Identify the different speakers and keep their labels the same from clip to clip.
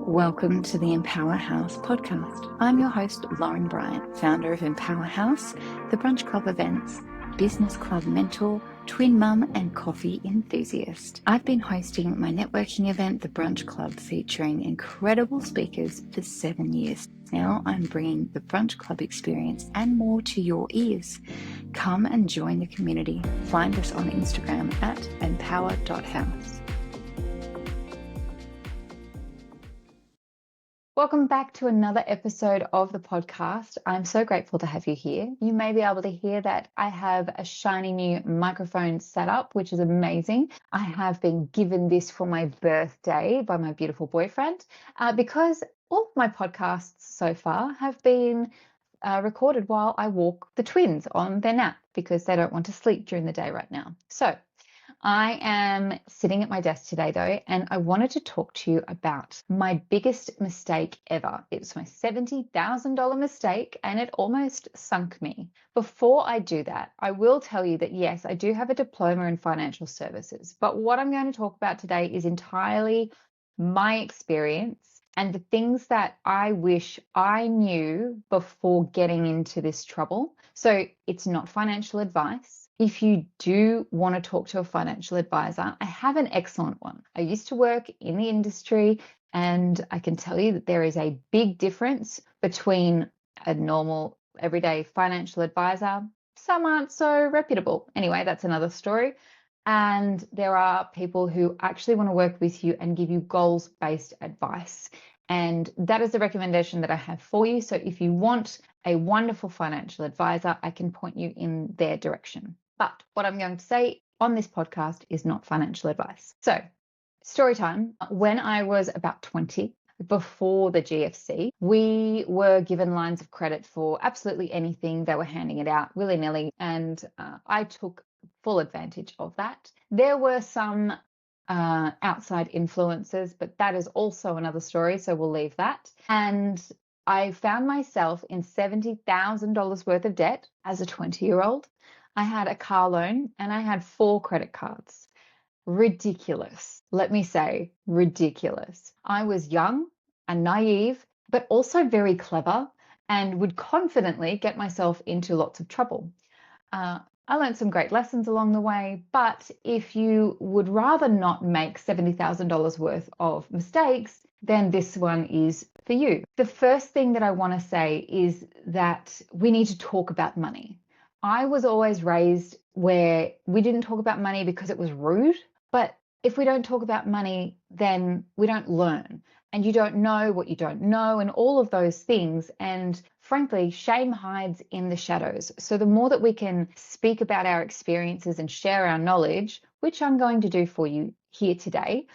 Speaker 1: Welcome to the Empower House podcast. I'm your host, Lauren Bryant, founder of Empower House, the Brunch Club events, business club mentor, twin mum, and coffee enthusiast. I've been hosting my networking event, the Brunch Club, featuring incredible speakers for 7 years. Now I'm bringing the Brunch Club experience and more to your ears. Come and join the community. Find us on Instagram at empower.house. Welcome back to another episode of the podcast. I'm so grateful to have you here. You may be able to hear that I have a shiny new microphone set up, which is amazing. I have been given this for my birthday by my beautiful boyfriend because all of my podcasts so far have been recorded while I walk the twins on their nap because they don't want to sleep during the day right now. So I am sitting at my desk today though, and I wanted to talk to you about my biggest mistake ever. It was my $70,000 mistake and it almost sunk me. Before I do that, I will tell you that yes, I do have a diploma in financial services, but what I'm going to talk about today is entirely my experience and the things that I wish I knew before getting into this trouble. So it's not financial advice. If you do want to talk to a financial advisor, I have an excellent one. I used to work in the industry, and I can tell you that there is a big difference between a normal, everyday financial advisor. Some aren't so reputable. Anyway, that's another story. And there are people who actually want to work with you and give you goals-based advice. And that is the recommendation that I have for you. So if you want a wonderful financial advisor, I can point you in their direction. But what I'm going to say on this podcast is not financial advice. So, story time. When I was about 20, before the GFC, we were given lines of credit for absolutely anything. They were handing it out willy-nilly, and I took full advantage of that. There were some outside influences, but that is also another story, so we'll leave that. And I found myself in $70,000 worth of debt as a 20-year-old. I had a car loan and I had 4 credit cards. Ridiculous. Let me say, ridiculous. I was young and naive, but also very clever and would confidently get myself into lots of trouble. I learned some great lessons along the way, but if you would rather not make $70,000 worth of mistakes, then this one is for you. The first thing that I want to say is that we need to talk about money. I was always raised where we didn't talk about money because it was rude, but if we don't talk about money, then we don't learn, and you don't know what you don't know and all of those things. And frankly, shame hides in the shadows. So the more that we can speak about our experiences and share our knowledge, which I'm going to do for you here today,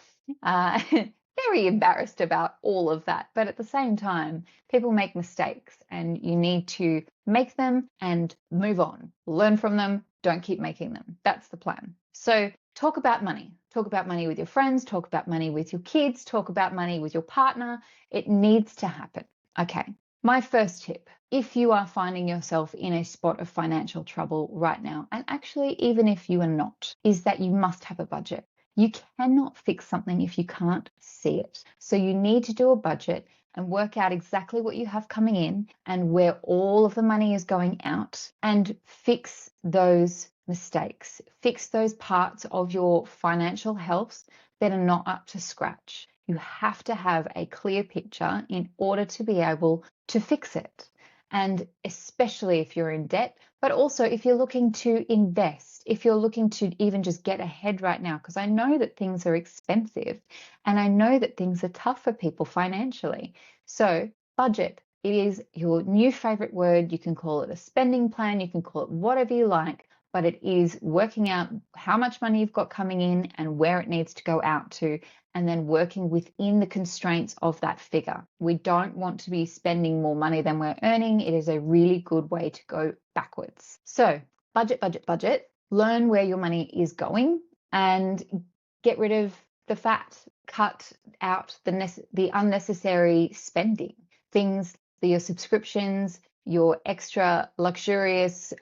Speaker 1: very embarrassed about all of that. But at the same time, people make mistakes and you need to make them and move on. Learn from them. Don't keep making them. That's the plan. So talk about money. Talk about money with your friends. Talk about money with your kids. Talk about money with your partner. It needs to happen. Okay. My first tip, if you are finding yourself in a spot of financial trouble right now, and actually even if you are not, is that you must have a budget. You cannot fix something if you can't see it. So you need to do a budget and work out exactly what you have coming in and where all of the money is going out, and fix those mistakes. Fix those parts of your financial health that are not up to scratch. You have to have a clear picture in order to be able to fix it. And especially if you're in debt, but also if you're looking to invest, if you're looking to even just get ahead right now, because I know that things are expensive and I know that things are tough for people financially. So budget, it is your new favorite word. You can call it a spending plan, you can call it whatever you like, but it is working out how much money you've got coming in and where it needs to go out to, and then working within the constraints of that figure. We don't want to be spending more money than we're earning. It is a really good way to go backwards. So budget, budget, budget. Learn where your money is going and get rid of the fat. Cut out the unnecessary spending. Things, your subscriptions, your extra luxurious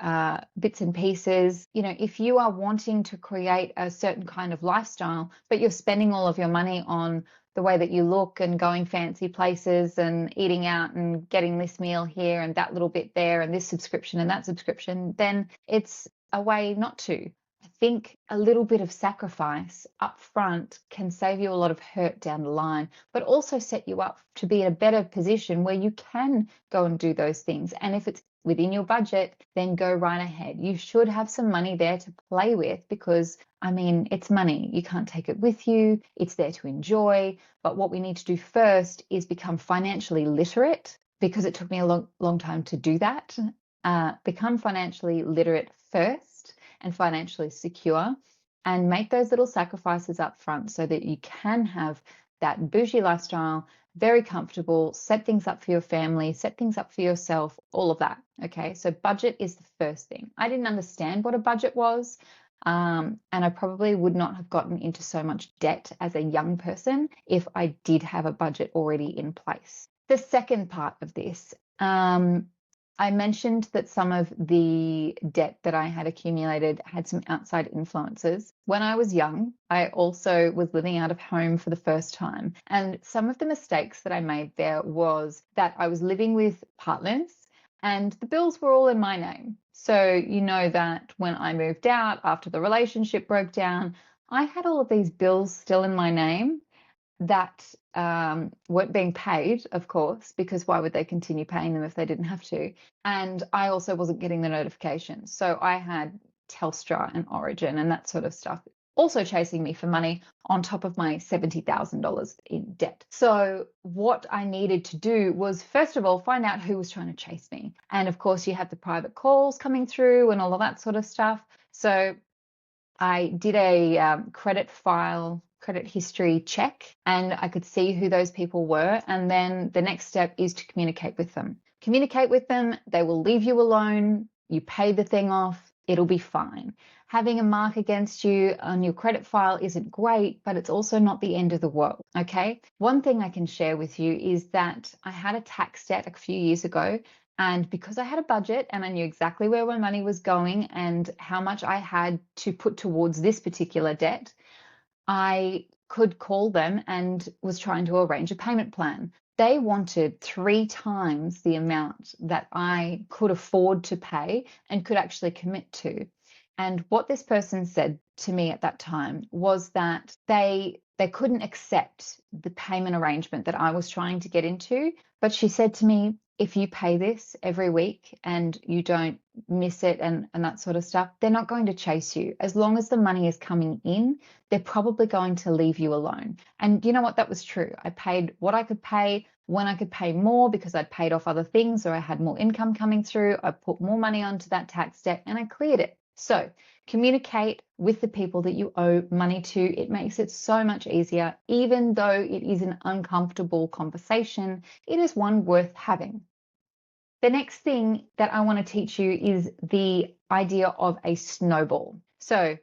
Speaker 1: bits and pieces. You know, if you are wanting to create a certain kind of lifestyle, but you're spending all of your money on the way that you look and going fancy places and eating out and getting this meal here and that little bit there and this subscription and that subscription, then it's a way not to. I think a little bit of sacrifice up front can save you a lot of hurt down the line, but also set you up to be in a better position where you can go and do those things. And if it's within your budget, then go right ahead. You should have some money there to play with because, I mean, it's money. You can't take it with you. It's there to enjoy. But what we need to do first is become financially literate, because it took me a long time to do that. Become financially literate first and financially secure, and make those little sacrifices up front so that you can have that bougie lifestyle, very comfortable, set things up for your family, set things up for yourself, all of that. Okay, so budget is the first thing. I didn't understand what a budget was, and I probably would not have gotten into so much debt as a young person if I did have a budget already in place. The second part of this, I mentioned that some of the debt that I had accumulated had some outside influences. When I was young, I also was living out of home for the first time. And some of the mistakes that I made there was that I was living with partners and the bills were all in my name. So you know that when I moved out after the relationship broke down, I had all of these bills still in my name that weren't being paid, of course, because why would they continue paying them if they didn't have to? And I also wasn't getting the notifications. So I had Telstra and Origin and that sort of stuff also chasing me for money on top of my $70,000 in debt. So what I needed to do was, first of all, find out who was trying to chase me. And of course, you have the private calls coming through and all of that sort of stuff. So I did a credit history check, and I could see who those people were. And then the next step is to communicate with them. Communicate with them, they will leave you alone, you pay the thing off, it'll be fine. Having a mark against you on your credit file isn't great, but it's also not the end of the world, okay? One thing I can share with you is that I had a tax debt a few years ago, and because I had a budget and I knew exactly where my money was going and how much I had to put towards this particular debt, I could call them and was trying to arrange a payment plan. They wanted 3 times the amount that I could afford to pay and could actually commit to. And what this person said to me at that time was that they couldn't accept the payment arrangement that I was trying to get into. But she said to me, if you pay this every week and you don't miss it and that sort of stuff, they're not going to chase you. As long as the money is coming in, they're probably going to leave you alone. And you know what? That was true. I paid what I could pay when I could pay more because I'd paid off other things or I had more income coming through. I put more money onto that tax debt and I cleared it. So communicate with the people that you owe money to. It makes it so much easier. Even though it is an uncomfortable conversation, it is one worth having. The next thing that I want to teach you is the idea of a snowball. So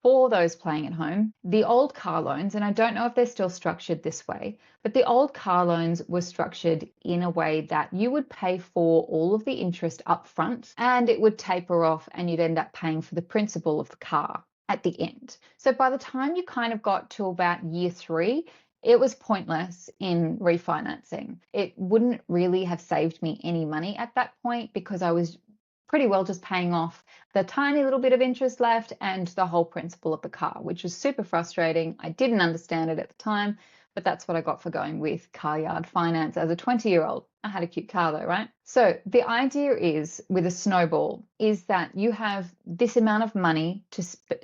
Speaker 1: for those playing at home, the old car loans, and I don't know if they're still structured this way, but the old car loans were structured in a way that you would pay for all of the interest up front and it would taper off and you'd end up paying for the principal of the car at the end. So by the time you kind of got to about year 3, it was pointless in refinancing. It wouldn't really have saved me any money at that point because I was pretty well just paying off the tiny little bit of interest left and the whole principal of the car, which was super frustrating. I didn't understand it at the time, but that's what I got for going with car yard finance as a 20-year-old. I had a cute car though, right? So the idea is with a snowball is that you have this amount of money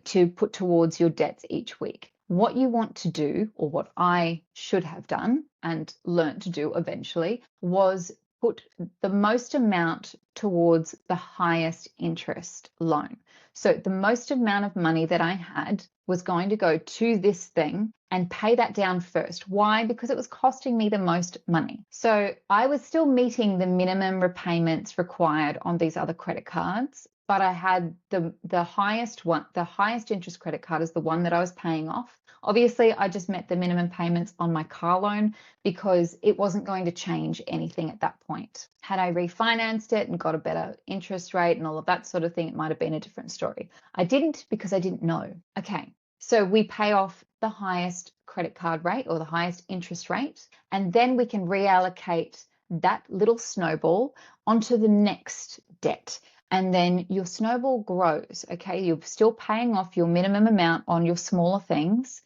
Speaker 1: to put towards your debts each week. What you want to do, or what I should have done and learned to do eventually, was put the most amount towards the highest interest loan. So the most amount of money that I had was going to go to this thing and pay that down first. Why? Because it was costing me the most money. So I was still meeting the minimum repayments required on these other credit cards, but I had the highest one, the highest interest credit card is the one that I was paying off. Obviously, I just met the minimum payments on my car loan because it wasn't going to change anything at that point. Had I refinanced it and got a better interest rate and all of that sort of thing, it might have been a different story. I didn't because I didn't know. Okay, so we pay off the highest credit card rate or the highest interest rate, and then we can reallocate that little snowball onto the next debt. And then your snowball grows, okay? You're still paying off your minimum amount on your smaller things,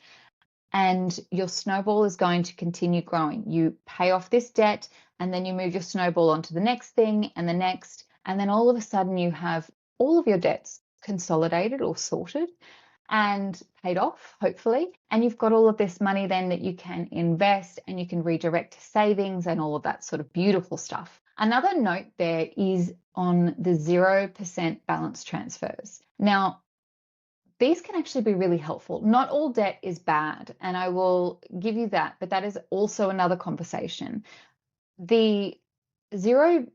Speaker 1: and your snowball is going to continue growing. You pay off this debt, and then you move your snowball onto the next thing and the next, and then all of a sudden you have all of your debts consolidated or sorted and paid off, hopefully. And you've got all of this money then that you can invest and you can redirect to savings and all of that sort of beautiful stuff. Another note there is on the 0% balance transfers. Now, these can actually be really helpful. Not all debt is bad, and I will give you that, but that is also another conversation. The 0%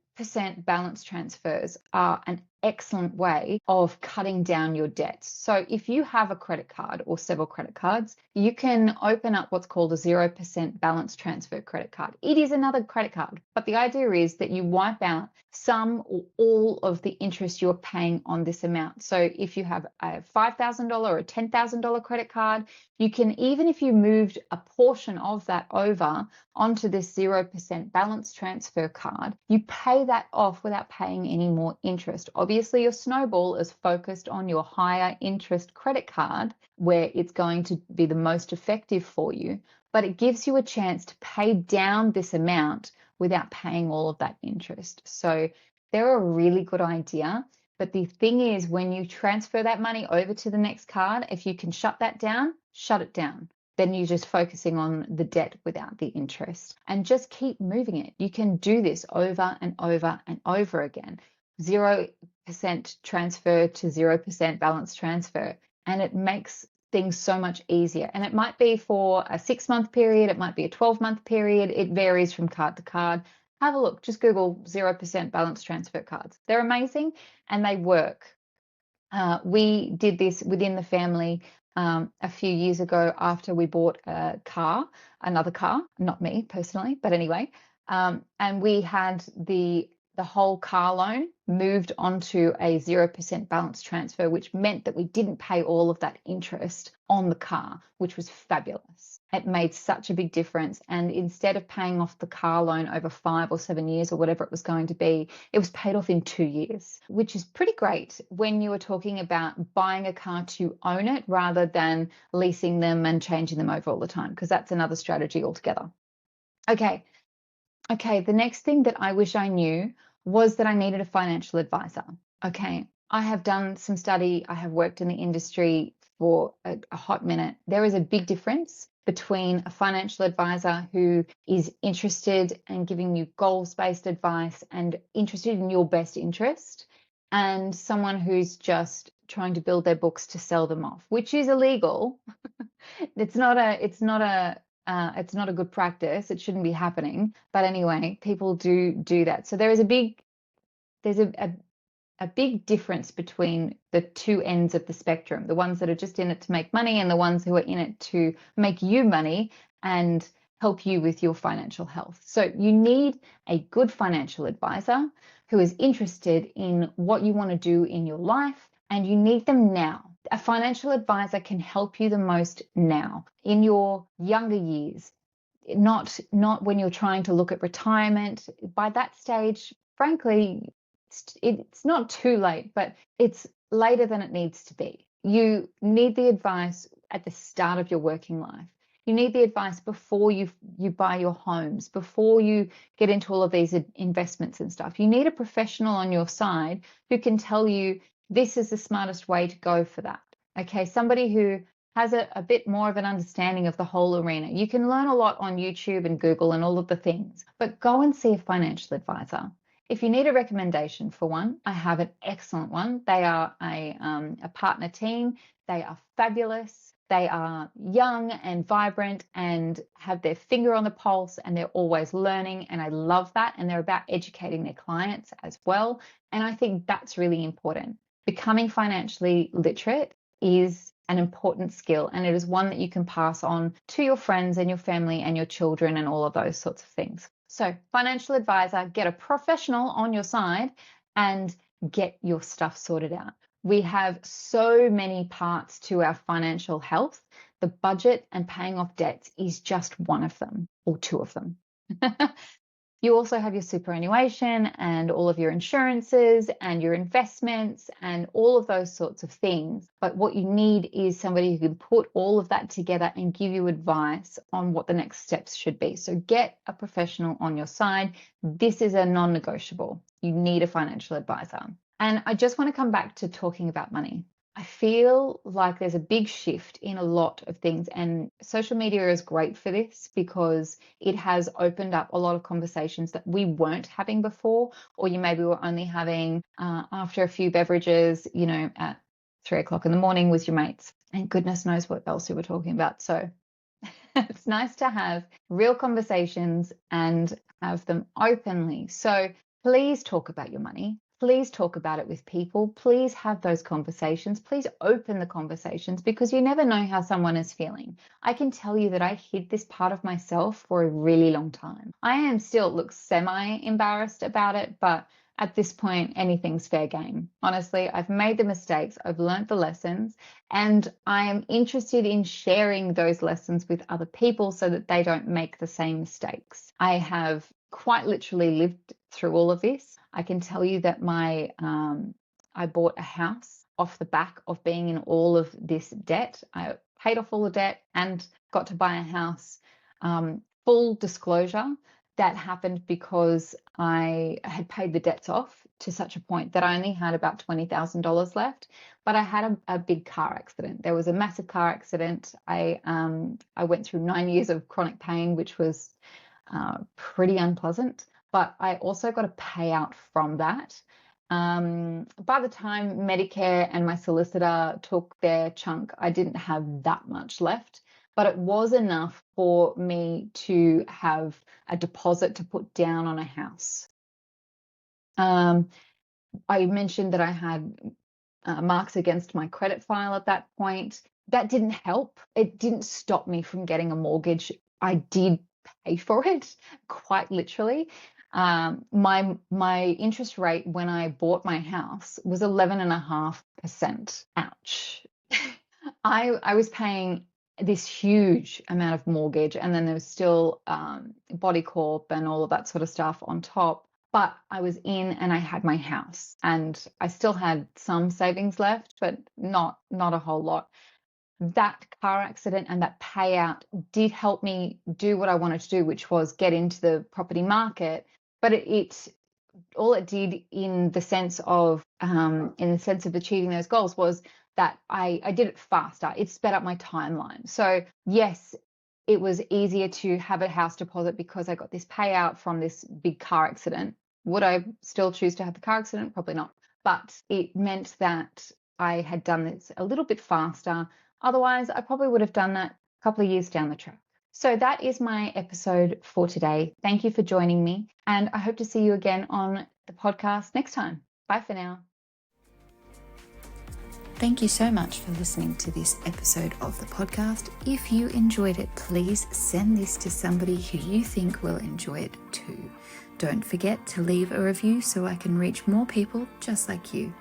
Speaker 1: balance transfers are an excellent way of cutting down your debts. So if you have a credit card or several credit cards, you can open up what's called a 0% balance transfer credit card. It is another credit card, but the idea is that you wipe out some or all of the interest you're paying on this amount. So if you have a $5,000 or a $10,000 credit card, you can, even if you moved a portion of that over onto this 0% balance transfer card, you pay that off without paying any more interest. Obviously, your snowball is focused on your higher interest credit card, where it's going to be the most effective for you, but it gives you a chance to pay down this amount without paying all of that interest. So they're a really good idea. But the thing is, when you transfer that money over to the next card, if you can shut that down, shut it down. Then you're just focusing on the debt without the interest, and just keep moving it. You can do this over and over and over again. 0% transfer to 0% balance transfer, and it makes things so much easier. And it might be for a 6-month period, it might be a 12-month period. It varies from card to card. Have a look, just Google 0% balance transfer cards. They're amazing and they work. We did this within the family a few years ago after we bought a car, another car, not me personally, but anyway. And we had the whole car loan moved onto a 0% balance transfer, which meant that we didn't pay all of that interest on the car, which was fabulous. It made such a big difference. And instead of paying off the car loan over 5 or 7 years or whatever it was going to be, it was paid off in 2 years, which is pretty great when you are talking about buying a car to own it rather than leasing them and changing them over all the time, because that's another strategy altogether. Okay, the next thing that I wish I knew was that I needed a financial advisor. Okay, I have done some study. I have worked in the industry for a hot minute. There is a big difference between a financial advisor who is interested in giving you goals-based advice and interested in your best interest, and someone who's just trying to build their books to sell them off, which is illegal. It's not a good practice. It shouldn't be happening. But anyway, people do that. So there's a big difference between the two ends of the spectrum, the ones that are just in it to make money and the ones who are in it to make you money and help you with your financial health. So you need a good financial advisor who is interested in what you want to do in your life, and you need them now. A financial advisor can help you the most now, in your younger years, not when you're trying to look at retirement. By that stage, frankly, it's not too late, but it's later than it needs to be. You need the advice at the start of your working life. You need the advice before you buy your homes, before you get into all of these investments and stuff. You need a professional on your side who can tell you this is the smartest way to go for that. Okay, somebody who has a bit more of an understanding of the whole arena. You can learn a lot on YouTube and Google and all of the things, but go and see a financial advisor. If you need a recommendation for one, I have an excellent one. They are a partner team. They are fabulous. They are young and vibrant and have their finger on the pulse, and they're always learning. And I love that. And they're about educating their clients as well. And I think that's really important. Becoming financially literate is an important skill, and it is one that you can pass on to your friends and your family and your children and all of those sorts of things. So financial advisor, get a professional on your side and get your stuff sorted out. We have so many parts to our financial health The budget and paying off debts is just one of them, or two of them. You also have your superannuation and all of your insurances and your investments and all of those sorts of things. But what you need is somebody who can put all of that together and give you advice on what the next steps should be. So get a professional on your side. This is a non-negotiable. You need a financial advisor. And I just want to come back to talking about money. I feel like there's a big shift in a lot of things, and social media is great for this because it has opened up a lot of conversations that we weren't having before, or you maybe were only having after a few beverages, at 3 o'clock in the morning with your mates, and goodness knows what else you were talking about. So it's nice to have real conversations and have them openly. So please talk about your money. Please talk about it with people. Please have those conversations. Please open the conversations because you never know how someone is feeling. I can tell you that I hid this part of myself for a really long time. I am still semi-embarrassed about it, but at this point, anything's fair game. Honestly, I've made the mistakes, I've learned the lessons, and I am interested in sharing those lessons with other people so that they don't make the same mistakes. I have quite literally lived through all of this. I can tell you that I bought a house off the back of being in all of this debt. I paid off all the debt and got to buy a house. Full disclosure, that happened because I had paid the debts off to such a point that I only had about $20,000 left, but I had a big car accident. There was a massive car accident. I went through 9 years of chronic pain, which was pretty unpleasant, but I also got a payout from that. By the time Medicare and my solicitor took their chunk, I didn't have that much left, but it was enough for me to have a deposit to put down on a house. I mentioned that I had marks against my credit file at that point. That didn't help. It didn't stop me from getting a mortgage. I did pay for it, quite literally. My interest rate when I bought my house was 11.5%. Ouch. I was paying this huge amount of mortgage, and then there was still body corp and all of that sort of stuff on top. But I was in and I had my house, and I still had some savings left, but not a whole lot. That car accident and that payout did help me do what I wanted to do, which was get into the property market. But all it did in the sense of achieving those goals was that I did it faster. It sped up my timeline. So yes, it was easier to have a house deposit because I got this payout from this big car accident. Would I still choose to have the car accident? Probably not. But it meant that I had done this a little bit faster. Otherwise, I probably would have done that a couple of years down the track. So that is my episode for today. Thank you for joining me, and I hope to see you again on the podcast next time. Bye for now.
Speaker 2: Thank you so much for listening to this episode of the podcast. If you enjoyed it, please send this to somebody who you think will enjoy it too. Don't forget to leave a review so I can reach more people just like you.